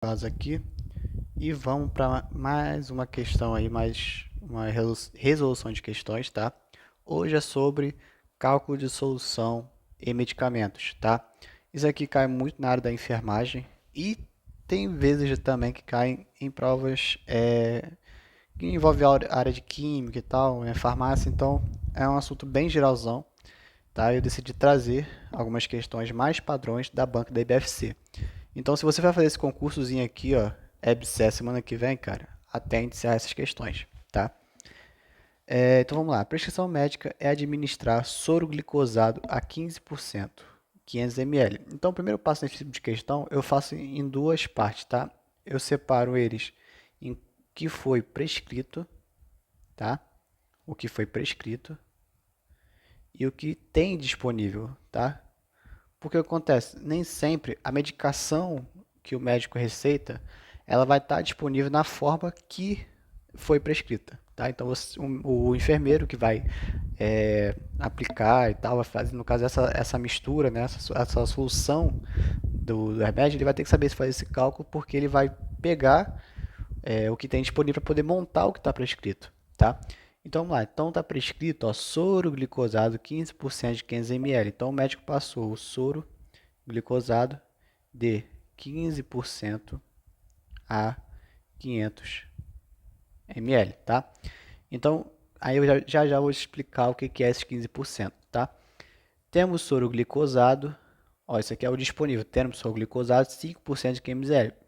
caso aqui e vamos para mais uma questão aí, mais uma resolução de questões, tá? Hoje é sobre cálculo de solução e medicamentos, tá? Isso aqui cai muito na área da enfermagem e tem vezes também que cai em provas que envolve a área de química e tal, né, farmácia, então é um assunto bem geralzão, tá? Eu decidi trazer algumas questões mais padrões da banca da IBFC. Então, se você vai fazer esse concursozinho aqui, ó, EBSE semana que vem, cara, até iniciar essas questões, tá? Então vamos lá. A prescrição médica é administrar soro glicosado a 15%, 500 ml. Então, o primeiro passo nesse tipo de questão eu faço em duas partes, tá? Eu separo eles em que foi prescrito, tá? O que foi prescrito e o que tem disponível, tá? Porque o que acontece? Nem sempre a medicação que o médico receita, ela vai estar disponível na forma que foi prescrita, tá? Então, o enfermeiro que vai aplicar e tal, vai fazer, no caso, essa mistura, né? Essa solução do remédio, ele vai ter que saber se fazer esse cálculo, porque ele vai pegar o que tem disponível para poder montar o que está prescrito, tá? Então vamos lá, então está prescrito, ó, soro glicosado 15% de 500 ml. Então o médico passou o soro glicosado de 15% a 500 ml, tá? Então, aí eu já vou explicar o que é esses 15%, tá? Temos soro glicosado, ó, isso aqui é o disponível, temos soro glicosado 5% de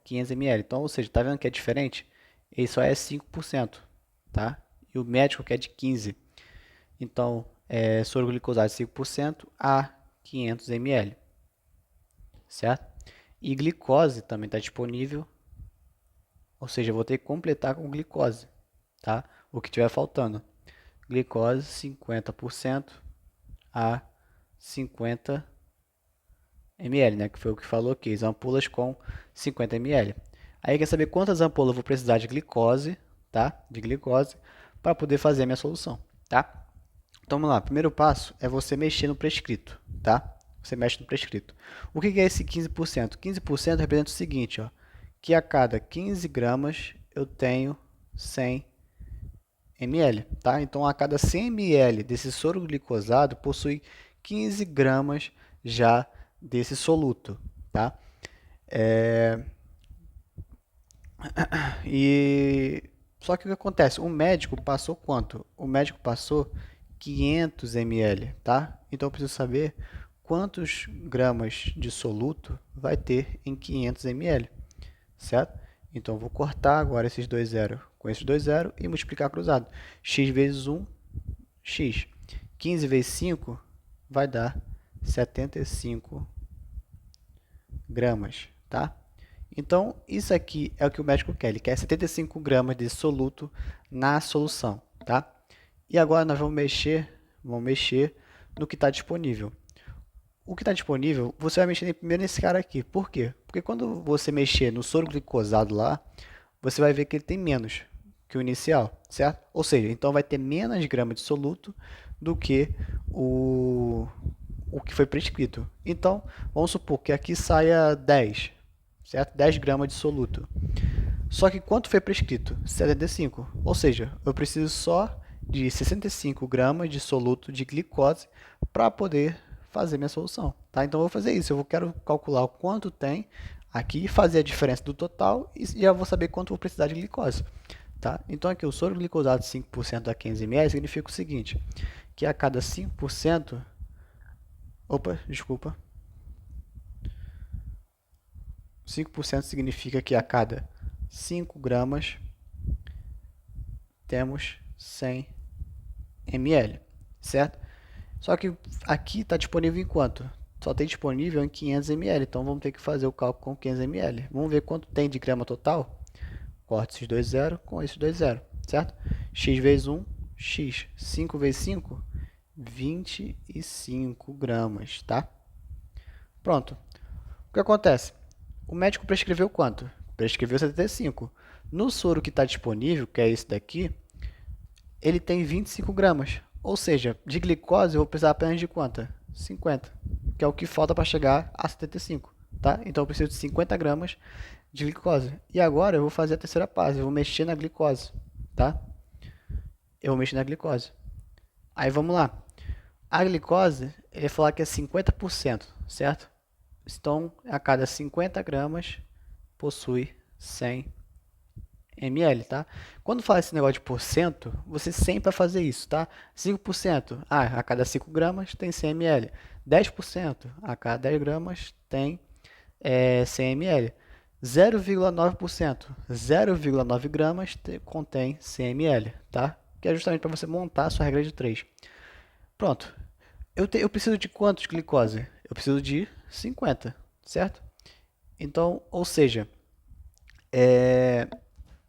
500 ml. Então, ou seja, tá vendo que é diferente? Ele só é 5%, tá? E o médico quer de 15%. Então, soro glicosado 5% a 500 ml, certo? E glicose também está disponível, ou seja, eu vou ter que completar com glicose, tá? O que tiver faltando. Glicose 50% a 50 ml, né? Que foi o que falou aqui, as ampolas com 50 ml. Aí quer saber quantas ampolas eu vou precisar de glicose, tá? De glicose, para poder fazer a minha solução, tá? Então vamos lá, primeiro passo é você mexer no prescrito, tá? Você mexe no prescrito. O que é esse 15%? 15% representa o seguinte, ó, que a cada 15 gramas eu tenho 100 ml, tá? Então a cada 100 ml desse soro glicosado possui 15 gramas já desse soluto, tá? E só que o que acontece? O médico passou quanto? O médico passou 500 ml, tá? Então eu preciso saber quantos gramas de soluto vai ter em 500 ml, certo? Então eu vou cortar agora esses dois zeros com esses dois zeros e multiplicar cruzado. X vezes 1, x. 15 vezes 5 vai dar 75 gramas, tá? Então, isso aqui é o que o médico quer. Ele quer 75 gramas de soluto na solução, tá? E agora nós vamos mexer no que está disponível. O que está disponível, você vai mexer primeiro nesse cara aqui. Por quê? Porque quando você mexer no soro glicosado lá, você vai ver que ele tem menos que o inicial, certo? Ou seja, então vai ter menos gramas de soluto do que o que foi prescrito. Então, vamos supor que aqui saia 10, certo? 10 gramas de soluto. Só que quanto foi prescrito? 75. Ou seja, eu preciso só de 65 gramas de soluto de glicose para poder fazer minha solução, tá? Então eu vou fazer isso, eu quero calcular o quanto tem aqui, fazer a diferença do total e já vou saber quanto eu vou precisar de glicose, tá? Então aqui o soro glicosado 5% a 15 ml significa o seguinte, que a cada 5%, opa, desculpa, 5% significa que a cada 5 gramas temos 100 ml, certo? Só que aqui está disponível em quanto? Só tem disponível em 500 ml, então vamos ter que fazer o cálculo com 500 ml. Vamos ver quanto tem de grama total? Corta esses dois zeros com esses dois zeros, certo? X vezes 1, x. 5 vezes 5, 25 gramas, tá? Pronto. O que acontece? O médico prescreveu quanto? Prescreveu 75. No soro que está disponível, que é esse daqui, ele tem 25 gramas. Ou seja, de glicose eu vou precisar apenas de quanto? 50, que é o que falta para chegar a 75. Tá? Então eu preciso de 50 gramas de glicose. E agora eu vou fazer a terceira fase, eu vou mexer na glicose, tá? Eu vou mexer na glicose. Aí vamos lá. A glicose, ele vai falar que é 50%, certo? Então, a cada 50 gramas possui 100 ml, tá? Quando fala esse negócio de porcento, você sempre vai fazer isso, tá? 5%, a cada 5 gramas tem 100 ml. 10%, a cada 10 gramas tem 100 ml. 0,9%, 0,9 gramas contém 100 ml, tá? Que é justamente para você montar a sua regra de 3. Pronto. Eu preciso de quantos glicose? Eu preciso de 50, certo? Então, ou seja, é,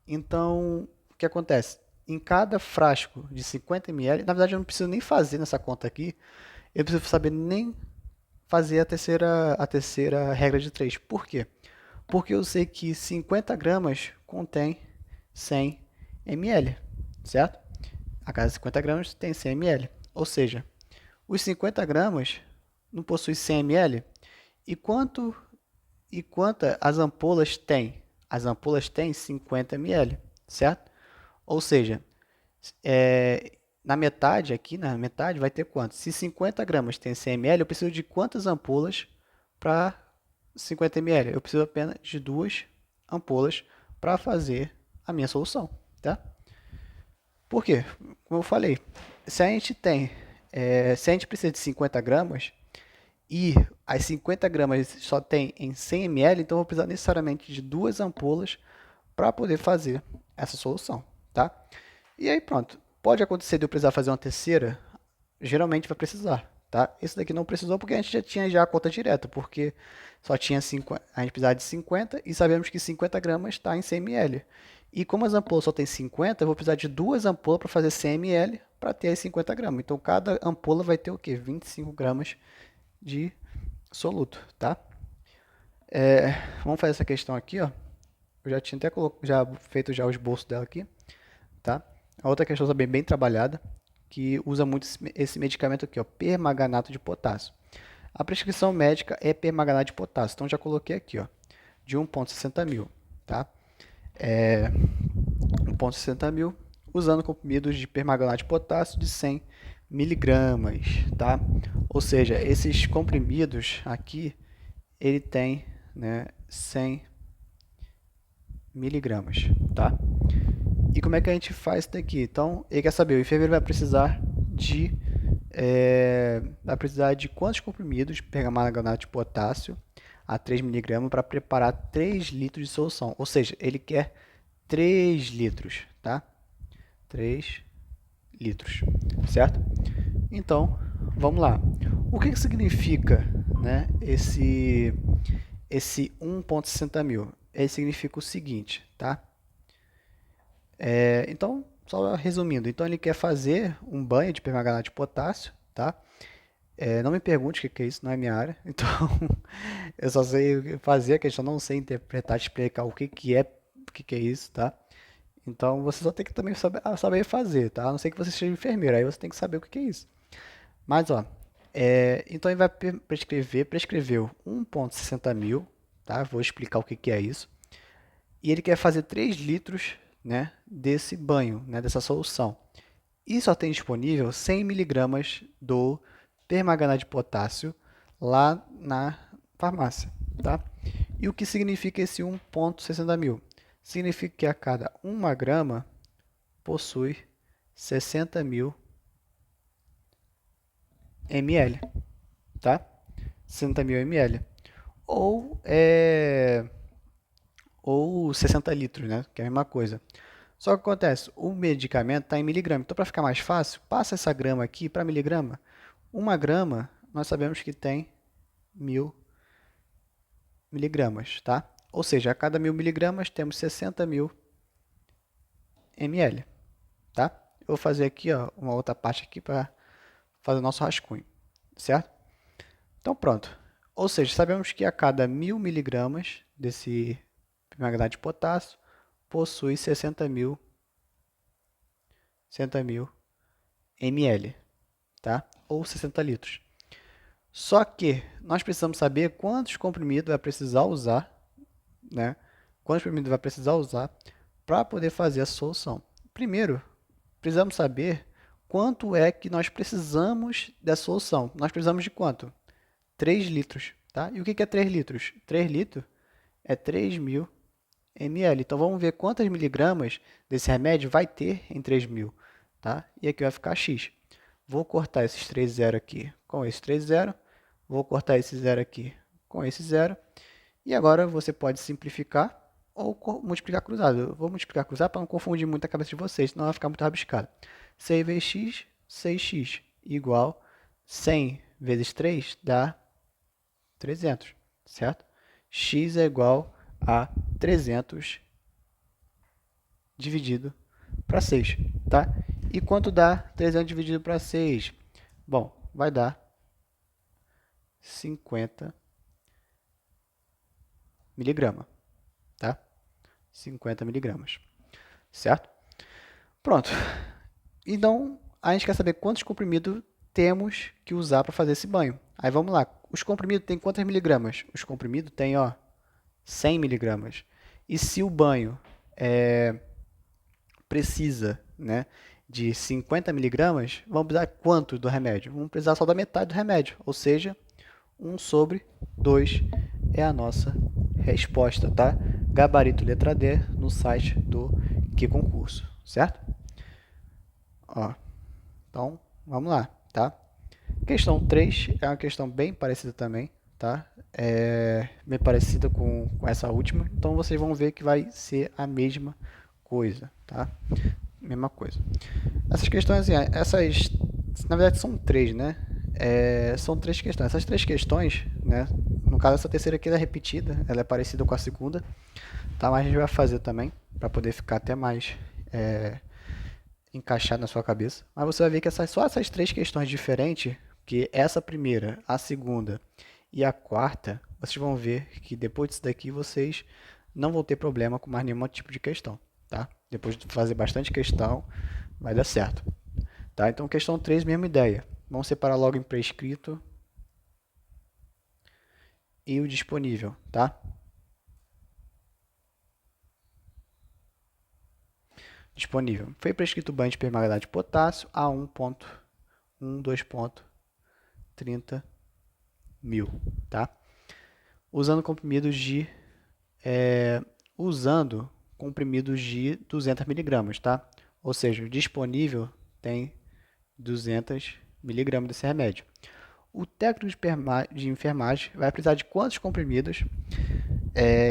então, o que acontece? Em cada frasco de 50 ml, na verdade eu não preciso nem fazer nessa conta aqui, eu preciso saber nem fazer a terceira regra de 3. Por quê? Porque eu sei que 50 gramas contém 100 ml, certo? A cada 50 gramas tem 100 ml. Ou seja, os 50 gramas não possuem 100 ml. E quanta as ampolas têm? As ampolas têm 50 ml, certo? Ou seja, na metade, aqui na metade, vai ter quanto? Se 50 gramas tem 100 ml, eu preciso de quantas ampolas para 50 ml? Eu preciso apenas de duas ampolas para fazer a minha solução, tá? Por quê? Como eu falei, se a gente tem, se a gente precisa de 50 gramas e as 50 gramas só tem em 100 ml, então eu vou precisar necessariamente de duas ampolas para poder fazer essa solução, tá? E aí pronto. Pode acontecer de eu precisar fazer uma terceira? Geralmente vai precisar, tá? Esse daqui não precisou porque a gente já tinha já a conta direta, porque só tinha 50, a gente precisava de 50 e sabemos que 50 gramas está em 100 ml. E como as ampolas só tem 50, eu vou precisar de duas ampolas para fazer 100 ml para ter as 50 gramas. Então cada ampola vai ter o quê? 25 gramas de soluto, tá? Vamos fazer essa questão aqui, ó. Eu já tinha até já feito já os bolsos dela aqui, tá? A outra questão também bem trabalhada, que usa muito esse medicamento aqui, ó, permanganato de potássio. A prescrição médica é permanganato de potássio, então já coloquei aqui, ó, de 1,60 mil, tá? 1,60 mil, usando comprimidos de permanganato de potássio de 100 miligramas, tá? Ou seja, esses comprimidos aqui, ele tem, né, 100 miligramas, tá? E como é que a gente faz isso daqui? Então, ele quer saber, o enfermeiro vai precisar de quantos comprimidos de permanganato de potássio a 3 miligramas para preparar 3 litros de solução. Ou seja, ele quer 3 litros, tá? 3 litros, certo? Então, vamos lá. O que significa, né, esse 1,60 mil? Ele significa o seguinte, tá? Então, só resumindo, então ele quer fazer um banho de permanganato de potássio, tá? Não me pergunte o que é isso, não é minha área. Então, eu só sei fazer a questão, não sei interpretar, explicar o que é isso, tá? Então, você só tem que também saber fazer, tá? A não ser que você seja enfermeiro, aí você tem que saber o que é isso. Mas, ó, então ele vai prescreveu 1,60 mil, tá? Vou explicar o que é isso. E ele quer fazer 3 litros, né, desse banho, né, dessa solução. E só tem disponível 100 miligramas do permanganato de potássio lá na farmácia, tá? E o que significa esse 1,60 mil? Significa que a cada 1 grama possui 60 mil ml, tá? 60 mil ml. Ou, ou 60 litros, né? Que é a mesma coisa. Só que acontece, o medicamento está em miligrama. Então, para ficar mais fácil, passa essa grama aqui para miligrama. 1 grama, nós sabemos que tem 1000 miligramas, tá? Ou seja, a cada 1000 miligramas temos 60 mil ml, tá? Eu vou fazer aqui, ó, uma outra parte aqui para fazer o nosso rascunho, certo? Então, pronto. Ou seja, sabemos que a cada 1000 miligramas desse permanganato de potássio possui 60 mil ml, tá? Ou 60 litros. Só que nós precisamos saber quantos comprimidos vai precisar usar, né, quantos comprimidos vai precisar usar para poder fazer a solução. Primeiro, precisamos saber quanto é que nós precisamos da solução. Nós precisamos de quanto? 3 litros, tá? E o que é 3 litros? 3 litros é 3.000 ml. Então, vamos ver quantas miligramas desse remédio vai ter em 3.000, tá? E aqui vai ficar X. Vou cortar esses 3 zero aqui com esse 3 zero. Vou cortar esse zero aqui com esse zero. E agora você pode simplificar ou multiplicar cruzado. Eu vou multiplicar cruzado para não confundir muito a cabeça de vocês, senão vai ficar muito rabiscado. 6 vezes x, 6x, igual 100 vezes 3 dá 300, certo? X é igual a 300 dividido para 6, tá? E quanto dá 300 dividido para 6? Bom, vai dar 50 miligramas, tá? 50 miligramas, certo? Pronto. Então, a gente quer saber quantos comprimidos temos que usar para fazer esse banho. Aí vamos lá. Os comprimidos têm quantas miligramas? Os comprimidos têm, ó, 100 miligramas. E se o banho precisa, né, de 50 miligramas, vamos precisar quanto do remédio? Vamos precisar só da metade do remédio, ou seja, 1 sobre 2 é a nossa resposta, tá? Gabarito letra D no site do Que Concurso, certo? Ó, então, vamos lá, tá? Questão 3 é uma questão bem parecida também, tá? É bem parecida com essa última, então vocês vão ver que vai ser a mesma coisa, tá? Mesma coisa. Essas questões, essas, na verdade são três, né? São três questões. Essas três questões, né? No caso, essa terceira aqui ela é repetida, ela é parecida com a segunda, tá? Mas a gente vai fazer também, para poder ficar até mais encaixado na sua cabeça. Mas você vai ver que só essas três questões diferentes, que essa primeira, a segunda e a quarta, vocês vão ver que depois disso daqui vocês não vão ter problema com mais nenhum tipo de questão, tá? Depois de fazer bastante questão, vai dar certo. Tá? Então, questão 3, mesma ideia. Vamos separar logo em prescrito e o disponível, tá? Disponível. Foi prescrito banho de permanganate de potássio a 1.12.30 mil, tá? Usando comprimidos de 200 miligramas, tá? Ou seja, o disponível tem 200 miligramas desse remédio. O técnico de enfermagem vai precisar de quantos comprimidos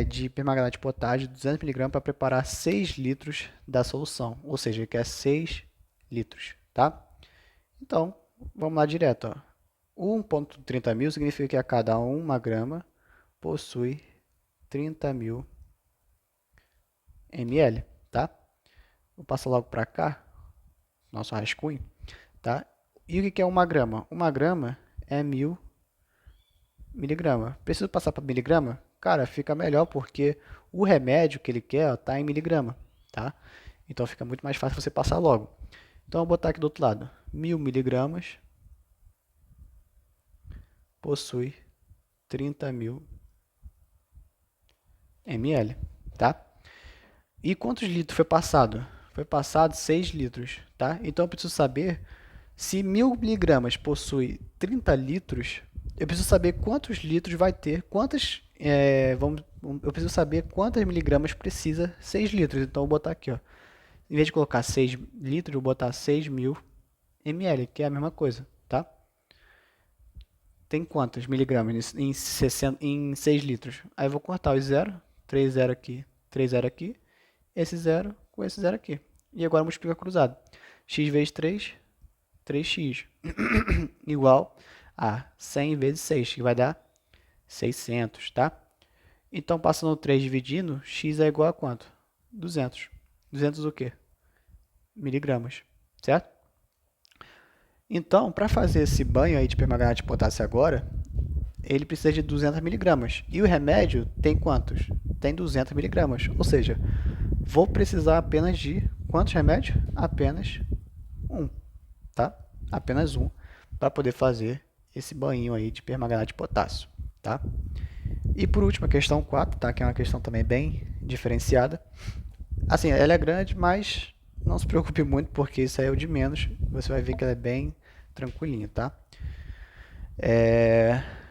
de permanganato de potássio de 200 miligramas para preparar 6 litros da solução? Ou seja, ele quer 6 litros, tá? Então, vamos lá direto, ó. 1.30 mil significa que a cada 1 grama possui 30 mil ml, tá? Vou passar logo para cá, nosso rascunho, tá? E o que é 1 grama? 1 grama é 1000 miligramas. Preciso passar para miligrama? Cara, fica melhor porque o remédio que ele quer está em miligrama, tá? Então fica muito mais fácil você passar logo. Então eu vou botar aqui do outro lado. 1000 miligramas possui 30 mil ml, tá? E quantos litros foi passado? Foi passado 6 litros, tá? Então eu preciso saber se 1000 miligramas possui 30 litros, eu preciso saber quantos litros vai ter, eu preciso saber quantas miligramas precisa 6 litros. Então eu vou botar aqui, ó. Em vez de colocar 6 litros, eu vou botar 6.000 ml, que é a mesma coisa, tá? Tem quantos miligramas em 6 litros? Aí eu vou cortar os 0, 3 0 aqui, 3 0 aqui, esse 0 com esse 0 aqui. E agora multiplica cruzado. X vezes 3, 3x, igual a 100 vezes 6, que vai dar 600, tá? Então, passando o 3 dividindo, x é igual a quanto? 200. 200 o quê? Miligramas, certo? Então, para fazer esse banho aí de permanganato de potássio agora, ele precisa de 200 miligramas. E o remédio tem quantos? Tem 200 miligramas. Ou seja, vou precisar apenas de quantos remédios? Apenas um, tá? Apenas um para poder fazer esse banho aí de permanganato de potássio, tá? E por último, a questão 4, tá? Que é uma questão também bem diferenciada. Assim, ela é grande, mas não se preocupe muito, porque isso aí é o de menos. Você vai ver que ela é bem tranquilinha, tá?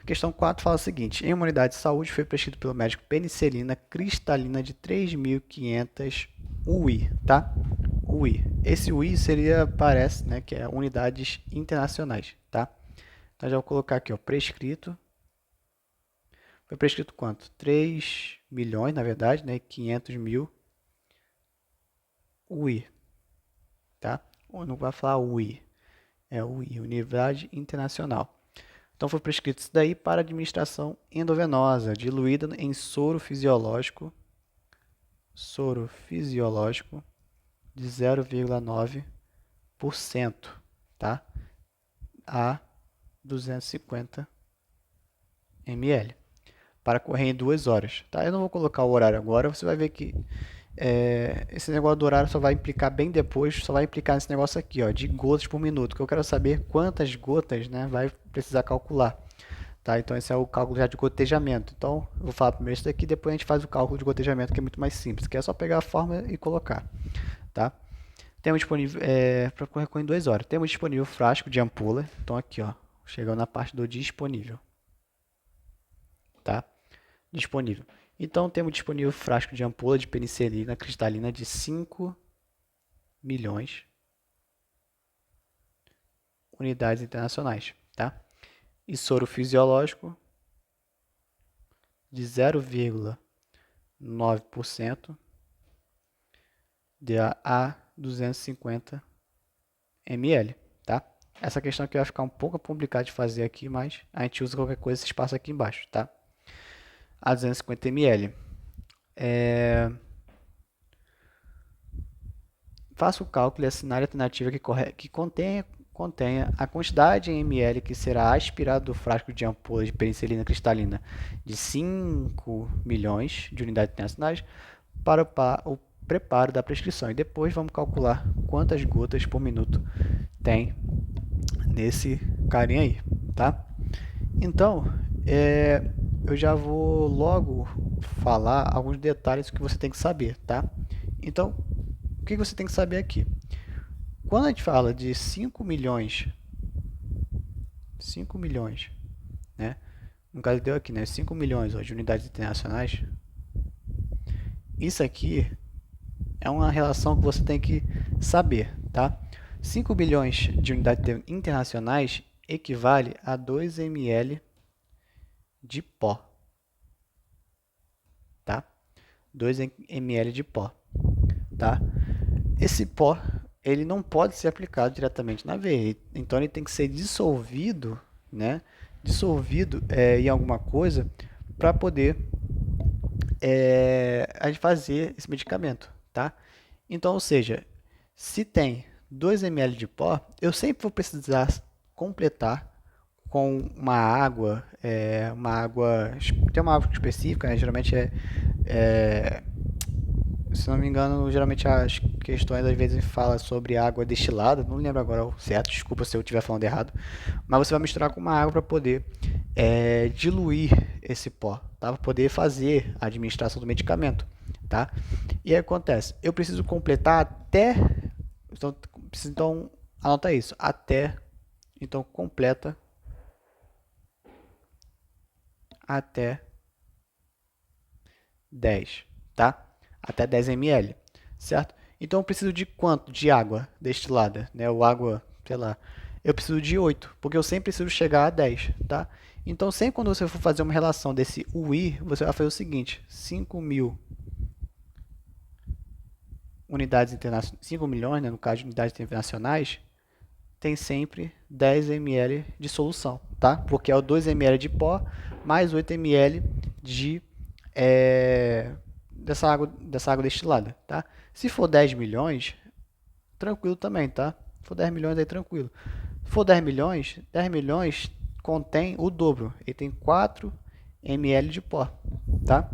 Questão 4 fala o seguinte: em uma unidade de saúde foi prescrito pelo médico penicilina cristalina de 3.500 UI, tá? UI. Esse UI seria, parece, né, que é unidades internacionais, tá? Então já vou colocar aqui, ó, prescrito. Foi prescrito quanto? 3 milhões, na verdade, né, 500 mil UI, tá? Ou não vai falar UI, é UI, unidade internacional. Então foi prescrito isso daí para administração endovenosa, diluída em soro fisiológico de 0,9%, tá? A 250 ml, para correr em 2 horas, tá? Eu não vou colocar o horário agora, você vai ver que esse negócio do horário só vai implicar bem depois, só vai implicar nesse negócio aqui, ó, de gotas por minuto, que eu quero saber quantas gotas, né, vai precisar calcular. Tá? Então esse é o cálculo já de gotejamento. Então eu vou falar primeiro isso daqui, depois a gente faz o cálculo de gotejamento, que é muito mais simples, que é só pegar a fórmula e colocar. Tá? Temos disponível, para correr em 2 horas, temos disponível frasco de ampula. Então aqui, ó, chegando na parte do disponível. Tá? Disponível. Então temos disponível frasco de ampula de penicilina cristalina de 5 milhões unidades internacionais. Tá? E soro fisiológico de 0,9% de a 250 ml, tá? Essa questão aqui vai ficar um pouco complicada de fazer aqui, mas a gente usa qualquer coisa esse espaço aqui embaixo, tá? A 250 ml. Faça o cálculo e assinale a alternativa que contenha a quantidade em ml que será aspirado do frasco de ampulha de penicilina cristalina de 5 milhões de unidades internacionais para o preparo da prescrição. E depois vamos calcular quantas gotas por minuto tem nesse carinha aí, tá? Então, eu já vou logo falar alguns detalhes que você tem que saber, tá? Então, o que você tem que saber aqui? Quando a gente fala de 5 milhões, né? No caso deu aqui, né? 5 milhões ó, de unidades internacionais. Isso aqui é uma relação que você tem que saber, tá? 5 bilhões de unidades internacionais equivale a 2 ml de pó, tá? 2 ml de pó, tá? Esse pó, ele não pode ser aplicado diretamente na veia, então ele tem que ser dissolvido, né? Dissolvido em alguma coisa para poder a gente fazer esse medicamento, tá? Então, ou seja, se tem 2 ml de pó, eu sempre vou precisar completar com uma água, tem uma água específica, né? Geralmente se não me engano, geralmente as questões às vezes fala sobre água destilada, não lembro agora o certo, desculpa se eu estiver falando errado, mas você vai misturar com uma água para poder diluir esse pó, tá? Para poder fazer a administração do medicamento, tá? E aí acontece, eu preciso completar até, então anota isso, então completa até 10, tá? Até 10 ml, certo? Então eu preciso de quanto de água destilada, né? Ou água, sei lá. Eu preciso de 8, porque eu sempre preciso chegar a 10, tá? Então sempre quando você for fazer uma relação desse UI, você vai fazer o seguinte: 5.000 unidades internacionais, 5 milhões, né, no caso de unidades internacionais, tem sempre 10 ml de solução, tá? Porque é o 2 ml de pó mais 8 ml de dessa água destilada, tá? Se for 10 milhões, tranquilo também, tá? Se for 10 milhões aí tranquilo. Se for 10 milhões contém o dobro. Ele tem 4 ml de pó, tá?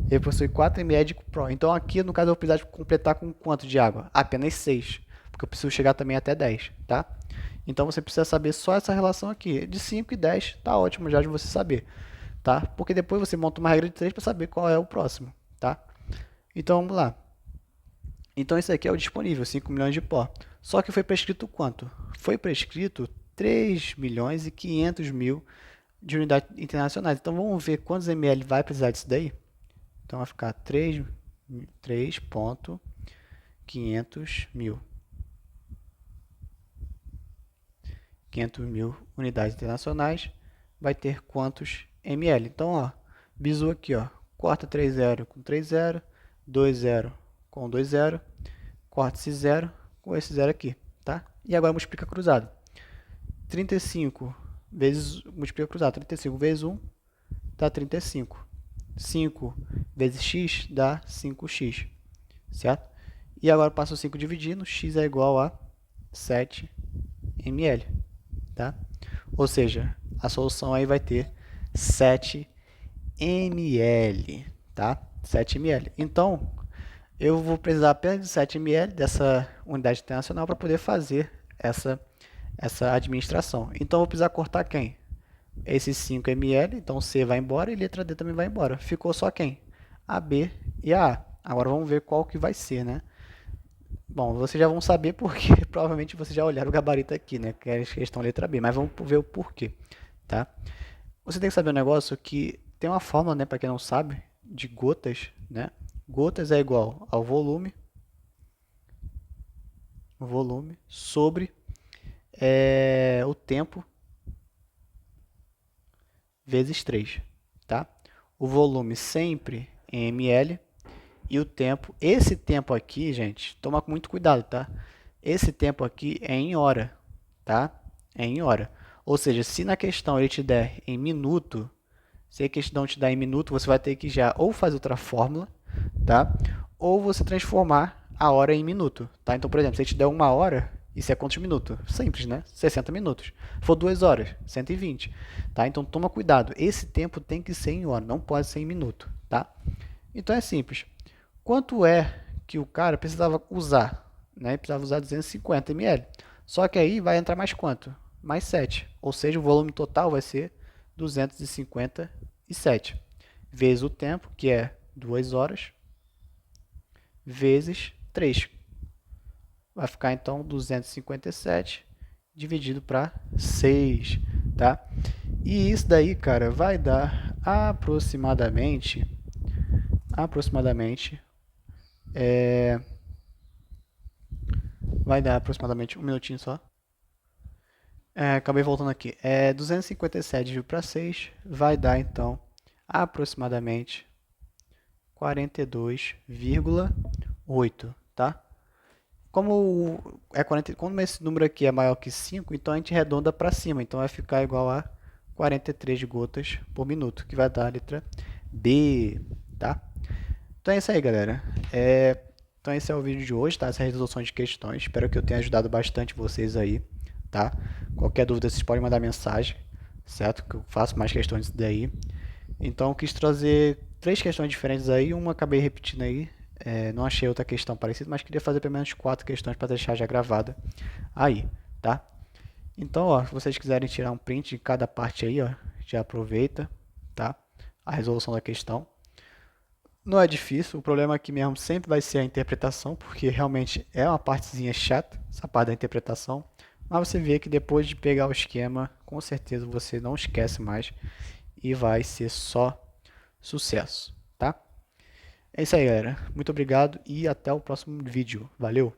Ele possui 4 ml de pó. Então aqui, no caso, eu vou precisar completar com quanto de água? Apenas 6, porque eu preciso chegar também até 10, tá? Então você precisa saber só essa relação aqui. De 5 e 10 tá ótimo já de você saber, tá? Porque depois você monta uma regra de 3 para saber qual é o próximo, tá? Então vamos lá. Então esse aqui é o disponível, 5 milhões de pó. Só que foi prescrito quanto? Foi prescrito 3 milhões e 500 mil de unidades internacionais. Então vamos ver quantos ml vai precisar disso daí. Então vai ficar 3.500 mil. 500 mil unidades internacionais vai ter quantos ml? Então, ó, bizu aqui, ó, corta 3 zero com 3 zero, 2 zero com 2 zero, corta esse zero com esse zero aqui, tá? E agora multiplica cruzado. 35 vezes, multiplica cruzado, 35 vezes 1 dá 35. 5 vezes x dá 5x, certo? E agora passa o 5 dividindo, x é igual a 7 ml, tá? Ou seja, a solução aí vai ter 7 ml, tá? 7 ml. Então, eu vou precisar apenas de 7 ml dessa unidade internacional para poder fazer essa administração. Então, eu vou precisar cortar quem? Esses 5 ml, então C vai embora e letra D também vai embora. Ficou só quem? A B e a A. Agora vamos ver qual que vai ser, né? Bom, vocês já vão saber porque provavelmente vocês já olharam o gabarito aqui, né? Que é a questão letra B, mas vamos ver o porquê, tá? Você tem que saber um negócio que tem uma fórmula, né, para quem não sabe, de gotas, né? Gotas é igual ao volume sobre o tempo vezes 3, tá? O volume sempre em ml e o tempo, esse tempo aqui, gente, toma muito cuidado, tá? Esse tempo aqui é em hora, tá? É em hora. Ou seja, se na questão ele te der em minuto, se a questão te der em minuto, você vai ter que já ou fazer outra fórmula, tá? Ou você transformar a hora em minuto, tá? Então, por exemplo, se ele te der 1 hora, isso é quantos minutos? Simples, né? 60 minutos. Se for 2 horas, 120, tá? Então, toma cuidado. Esse tempo tem que ser em hora, não pode ser em minuto, tá? Então, é simples. Quanto é que o cara precisava usar? Né? Ele precisava usar 250 ml. Só que aí vai entrar mais quanto? Mais 7. Ou seja, o volume total vai ser 257. Vezes o tempo, que é 2 horas, vezes 3. Vai ficar então 257 dividido para 6, tá? E isso daí, cara, vai dar aproximadamente vai dar aproximadamente um minutinho só. Acabei voltando aqui. 257 dividido para 6 vai dar então aproximadamente 42,8, tá? Como esse número aqui é maior que 5, então a gente arredonda para cima. Então vai ficar igual a 43 gotas por minuto, que vai dar a letra B, tá? Então é isso aí, galera. Então esse é o vídeo de hoje, tá? Essa resolução de questões. Espero que eu tenha ajudado bastante vocês aí, tá? Qualquer dúvida, vocês podem mandar mensagem, certo? Que eu faço mais questões disso daí. Então eu quis trazer 3 questões diferentes aí. Uma acabei repetindo aí. Não achei outra questão parecida, mas queria fazer pelo menos 4 questões para deixar já gravada aí, tá? Então, ó, se vocês quiserem tirar um print de cada parte aí, ó, já aproveita, tá? A resolução da questão. Não é difícil, o problema aqui mesmo sempre vai ser a interpretação, porque realmente é uma partezinha chata, essa parte da interpretação. Mas você vê que depois de pegar o esquema, com certeza você não esquece mais e vai ser só sucesso, tá? É isso aí, galera. Muito obrigado e até o próximo vídeo. Valeu!